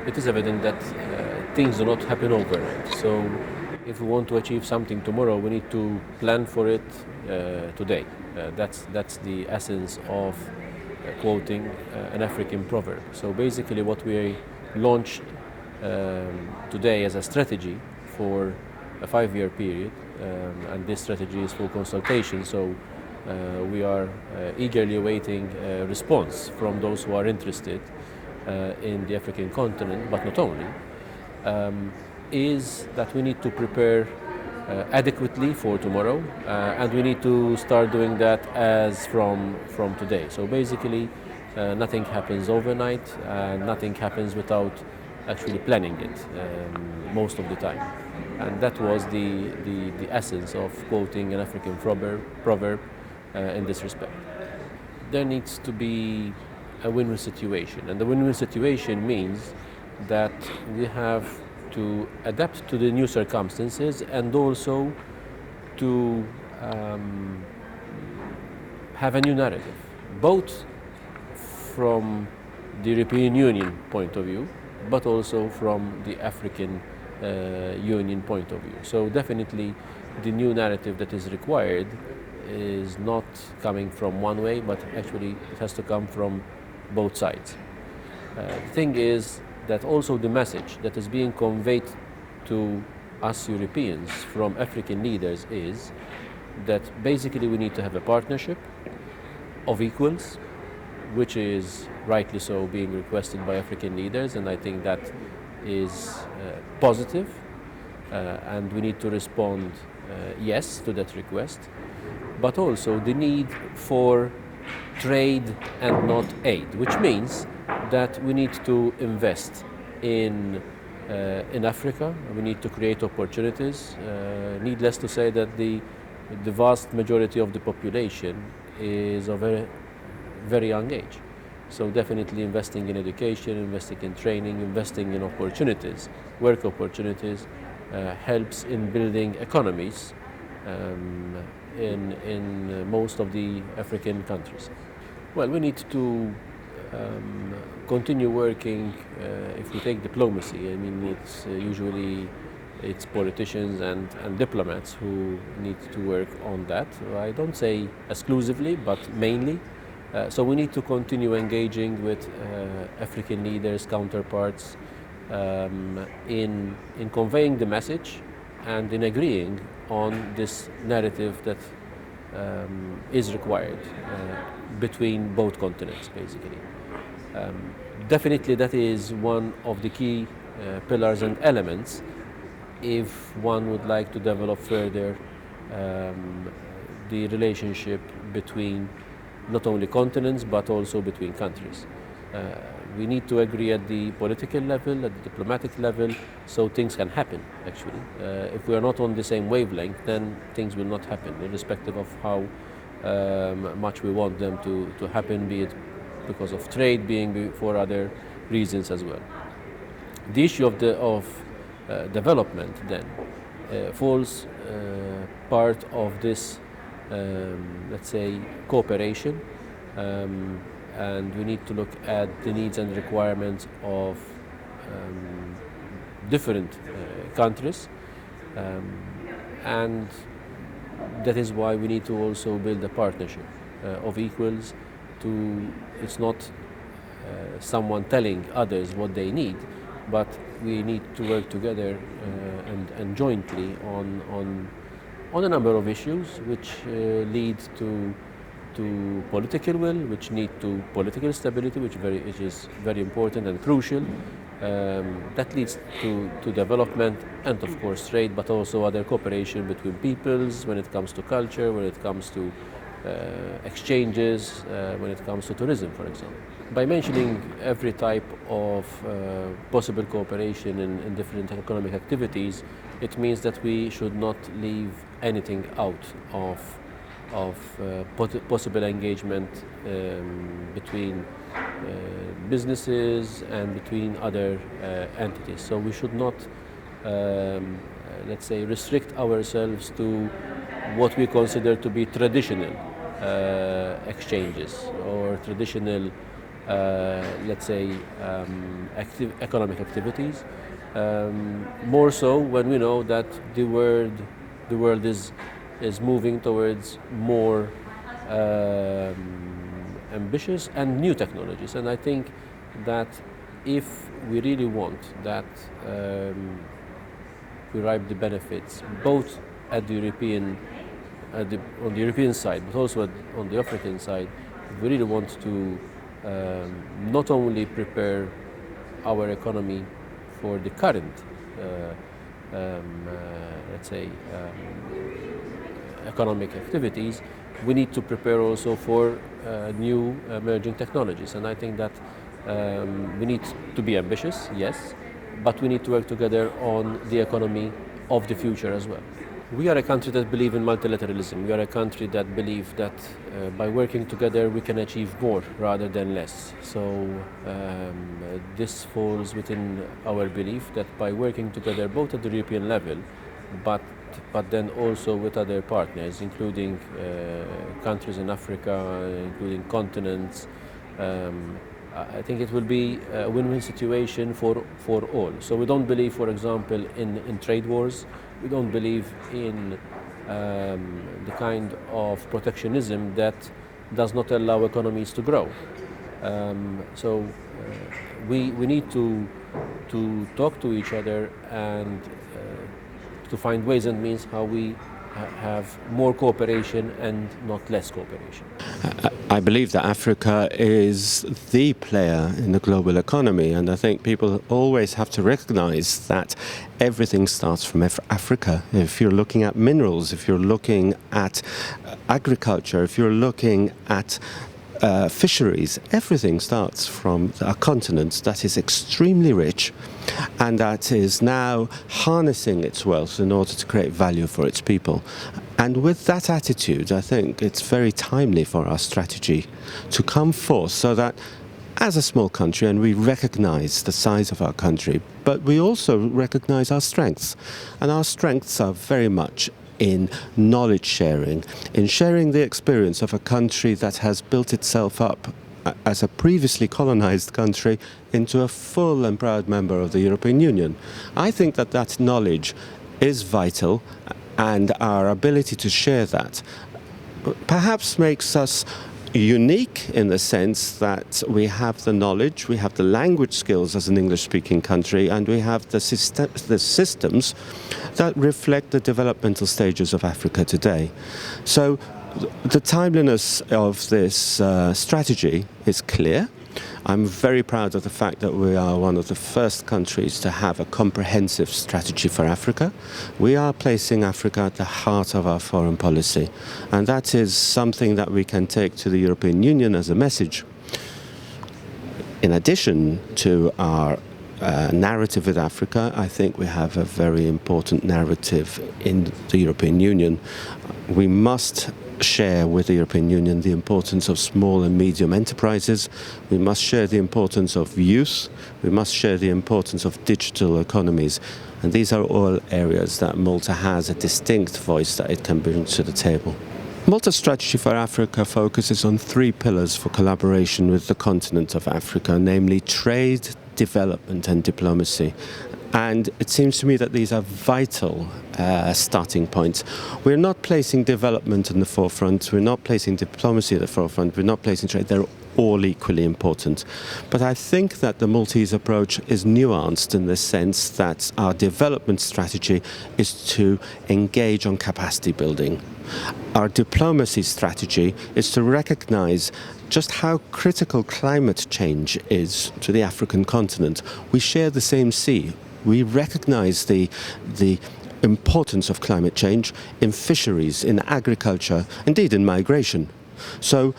it is evident that things do not happen overnight. So if we want to achieve something tomorrow, we need to plan for it today. That's the essence of quoting an African proverb. So basically what we launched today as a strategy for a 5-year period, and this strategy is for consultation. So we are eagerly awaiting a response from those who are interested in the African continent, but not only, is that we need to prepare adequately for tomorrow, and we need to start doing that as from today. So basically, nothing happens overnight, and nothing happens without actually planning it most of the time. And that was the essence of quoting an African proverb in this respect. There needs to be a win-win situation, and the win-win situation means that we have to adapt to the new circumstances and also to have a new narrative, both from the European Union point of view, but also from the African Union point of view. So definitely the new narrative that is required is not coming from one way, but actually it has to come from both sides. The thing is that also the message that is being conveyed to us Europeans from African leaders is that basically we need to have a partnership of equals, which is rightly so being requested by African leaders, and I think that is positive, and we need to respond yes to that request, but also the need for trade and not aid, which means that we need to invest in Africa. We need to create opportunities. Needless to say that the vast majority of the population is of a very young age. So definitely investing in education, investing in training, investing in opportunities, work opportunities, helps in building economies in most of the African countries. Well, we need to continue working. If we take diplomacy, I mean, it's usually it's politicians and diplomats who need to work on that. I don't say exclusively, but mainly. So we need to continue engaging with African leaders, counterparts, in conveying the message and in agreeing on this narrative that is required between both continents, basically. Definitely that is one of the key pillars and elements if one would like to develop further the relationship between not only continents but also between countries. We need to agree at the political level, at the diplomatic level, so things can happen, actually. If we are not on the same wavelength, then things will not happen, irrespective of how much we want them to happen, be it because of trade, being for other reasons as well. The issue of development then falls part of this, let's say, cooperation, and we need to look at the needs and requirements of different countries, and that is why we need to also build a partnership of equals. It's not someone telling others what they need, but we need to work together and jointly on a number of issues which lead to political will, which lead to political stability, which is very important and crucial. That leads to development and, of course, trade, but also other cooperation between peoples when it comes to culture, when it comes to exchanges, when it comes to tourism, for example. By mentioning every type of possible cooperation in different economic activities, it means that we should not leave anything out of possible engagement between businesses and between other entities. So we should not, let's say, restrict ourselves to what we consider to be traditional exchanges or traditional let's say, economic activities. More so when we know that the world is moving towards more ambitious and new technologies. And I think that if we really want that we reap the benefits both at the European, on the European side, but also on the African side, if we really want to not only prepare our economy for the current, let's say, economic activities, we need to prepare also for new emerging technologies. And I think that we need to be ambitious, yes, but we need to work together on the economy of the future as well. We are a country that believes in multilateralism. We are a country that believes that by working together we can achieve more rather than less. So this falls within our belief that by working together both at the European level, but then also with other partners, including countries in Africa, including continents, I think it will be a win-win situation for all. So we don't believe, for example, in trade wars. We don't believe in the kind of protectionism that does not allow economies to grow. So we need to talk to each other and to find ways and means how we have more cooperation and not less cooperation. I believe that Africa is the player in the global economy, and I think people always have to recognize that everything starts from Africa. If you're looking at minerals, if you're looking at agriculture, if you're looking at fisheries, everything starts from a continent that is extremely rich and that is now harnessing its wealth in order to create value for its people. And with that attitude, I think it's very timely for our strategy to come forth so that as a small country, and we recognize the size of our country, but we also recognize our strengths. And our strengths are very much in knowledge sharing, in sharing the experience of a country that has built itself up as a previously colonized country into a full and proud member of the European Union. I think that that knowledge is vital, and our ability to share that perhaps makes us unique in the sense that we have the knowledge, we have the language skills as an English-speaking country, and we have the systems that reflect the developmental stages of Africa today. So the timeliness of this strategy is clear. I'm very proud of the fact that we are one of the first countries to have a comprehensive strategy for Africa. We are placing Africa at the heart of our foreign policy, and that is something that we can take to the European Union as a message. In addition to our narrative with Africa, I think we have a very important narrative in the European Union. We must share with the European Union the importance of small and medium enterprises. We must share the importance of youth. We must share the importance of digital economies. And these are all areas that Malta has a distinct voice that it can bring to the table. Malta's strategy for Africa focuses on three pillars for collaboration with the continent of Africa, namely trade, development and diplomacy. And it seems to me that these are vital starting points. We're not placing development in the forefront, we're not placing diplomacy at the forefront, we're not placing trade. They're all equally important. But I think that the Maltese approach is nuanced in the sense that our development strategy is to engage on capacity building. Our diplomacy strategy is to recognize just how critical climate change is to the African continent. We share the same sea. We recognize the importance of climate change in fisheries, in agriculture, indeed in migration. So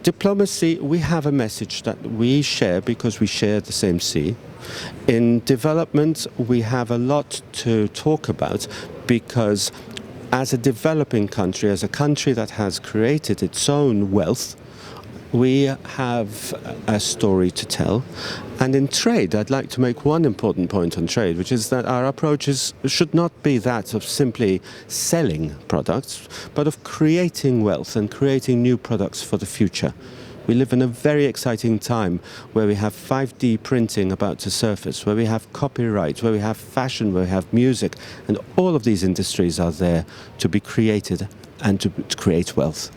diplomacy, we have a message that we share because we share the same sea. In development, we have a lot to talk about because as a developing country, as a country that has created its own wealth, we have a story to tell. And in trade, I'd like to make one important point on trade, which is that our approach should not be that of simply selling products, but of creating wealth and creating new products for the future. We live in a very exciting time where we have 5D printing about to surface, where we have copyright, where we have fashion, where we have music, and all of these industries are there to be created and to create wealth.